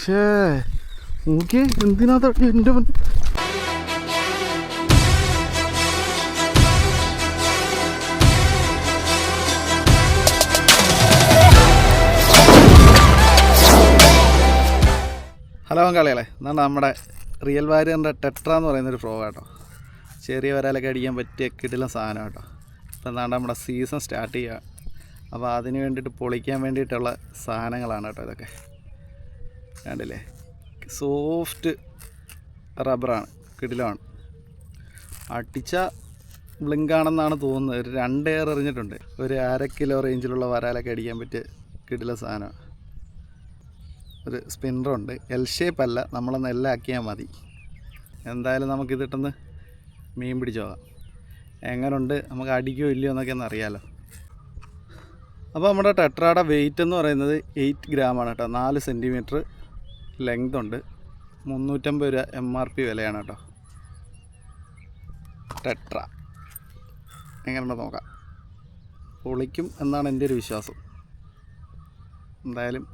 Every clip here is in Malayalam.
ഷേ നോക്കിയേ എന്തിനാ എൻ്റെ ഹലോ പങ്കാളികളെ, എന്നാണ് നമ്മുടെ റിയൽ വാരിയറിൻ്റെ ടെട്ര എന്ന് പറയുന്നൊരു ഫ്രോഗ് കേട്ടോ. ചെറിയ വരാലൊക്കെ അടിക്കാൻ പറ്റിയ കിടിലൻ സാധനം കേട്ടോ. ഇപ്പം എന്താണ്ട് നമ്മുടെ സീസൺ സ്റ്റാർട്ട് ചെയ്യുക. അപ്പോൾ അതിന് വേണ്ടിയിട്ട് പൊളിക്കാൻ വേണ്ടിയിട്ടുള്ള സാധനങ്ങളാണ് കേട്ടോ ഇതൊക്കെ. കണ്ടില്ലേ, സോഫ്റ്റ് റബ്ബറാണ്, കിടിലമാണ്. അടിച്ച ബ്ലിങ്കാണെന്നാണ് തോന്നുന്നത്. ഒരു 2 എയർ എറിഞ്ഞിട്ടുണ്ട്. ഒരു 1/2 കിലോ റേഞ്ചിലുള്ള വരാലൊക്കെ അടിക്കാൻ പറ്റിയ കിടിലൻ സാധനമാണ്. ഒരു സ്പിന്നറുണ്ട്. എൽ ഷേപ്പ് അല്ല, നമ്മളൊന്ന് എല്ലാക്കിയാൽ മതി. എന്തായാലും നമുക്കിതിട്ടൊന്ന് മീൻ പിടിച്ച് പോകാം. എങ്ങനെയുണ്ട്, നമുക്ക് അടിക്കുകയോ ഇല്ലയോ എന്നൊക്കെ ഒന്ന് അറിയാമല്ലോ. അപ്പോൾ നമ്മുടെ ടെട്രയുടെ വെയിറ്റ് എന്ന് പറയുന്നത് 8 ഗ്രാമാണ് കേട്ടോ. 4 സെൻറ്റിമീറ്റർ ലെങ്ത് ഉണ്ട്. 350 രൂപ MRP വിലയാണ് കേട്ടോ. ടെട്ര എങ്ങനെയുണ്ടോ നോക്കാം. പൊളിക്കും എന്നാണ് എൻ്റെ ഒരു വിശ്വാസം. എന്തായാലും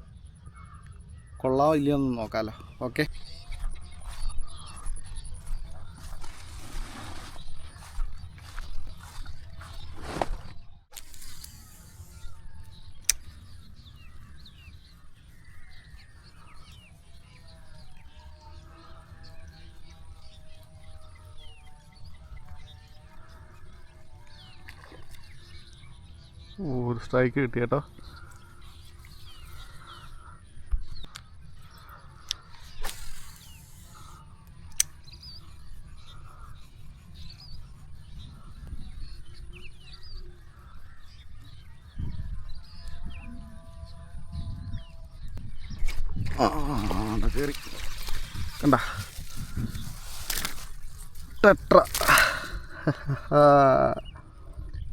കൊള്ളാമോ ഇല്ലയോ എന്ന് നോക്കാമല്ലോ. ഓക്കെ, ഒരു സ്ട്രൈക്ക് കിട്ടി കേട്ടോ. കയറി കണ്ട ടെട്ര,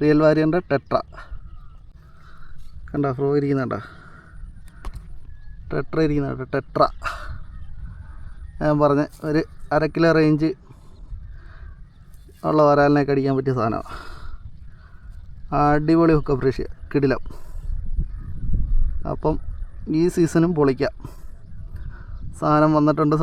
റിയൽ വാരിയറിൻ്റെ ടെട്ര കണ്ട. ഫ്രോ ഇരിക്കുന്നുണ്ട, ടെട്ര ഇരിക്കുന്നുണ്ട്. ടെട്ര ഞാൻ പറഞ്ഞ ഒരു 1/2 കിലോ റേഞ്ച് ഉള്ള വരാലിനൊക്കെ അടിക്കാൻ പറ്റിയ സാധനമാണ്. അടിപൊളി ഹുക്ക് അപ്രീഷ്യ, കിടിലം. അപ്പം ഈ സീസണും പൊളിക്കാം. സാധനം വന്നിട്ടുണ്ട്.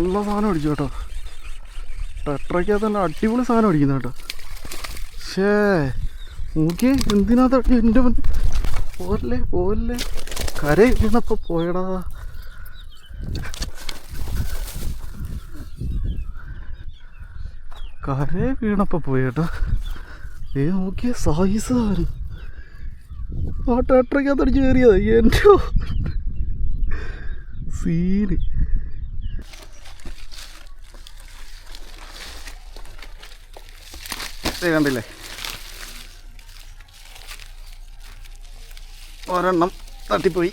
നല്ല സാധനം അടിച്ചു കേട്ടോ. ടെട്രയ്ക്കകത്ത് തന്നെ അടിപൊളി സാധനം അടിക്കുന്നു കേട്ടോ. ഷേ നോക്കിയേ എന്തിനാ എൻ്റെ പോലെ കര വീണപ്പോൾ പോയടാ. കര വീണപ്പോൾ പോയേട്ടാ. നോക്കിയേ സൈസ് ആര് ആ ടെട്രയ്ക്കകത്ത് അടിച്ച് കയറിയതാ. എൻ്റെ സീന്. കണ്ടില്ലേ, ഒരെണ്ണം തട്ടിപ്പോയി.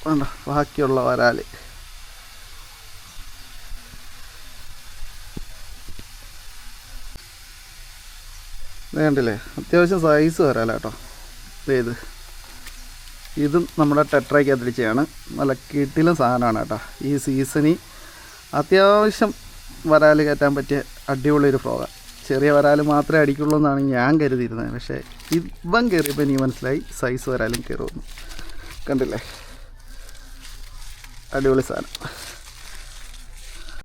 വേണ്ട, ബാക്കിയുള്ള വരാല് കണ്ടില്ലേ, അത്യാവശ്യം സൈസ് വരാല കേട്ടോ. ഇതും നമ്മുടെ ടെട്രയ്ക്ക് അതിരിച്ചാണ്. നല്ല കിട്ടിലും സാധനമാണ് കേട്ടോ. ഈ സീസണിൽ അത്യാവശ്യം വരാൽ കയറ്റാൻ പറ്റിയ അടിപൊളി ഒരു ഫ്രോഗാണ്. ചെറിയ വരാൽ മാത്രമേ അടിക്കുള്ളൂ എന്നാണ് ഞാൻ കരുതിയിരുന്നത്. പക്ഷേ ഇവൻ കയറിയപ്പോൾ എനിക്ക് മനസ്സിലായി സൈസ് വരാലും കയറുമെന്ന്. കണ്ടില്ലേ, അടിപൊളി സാധനം.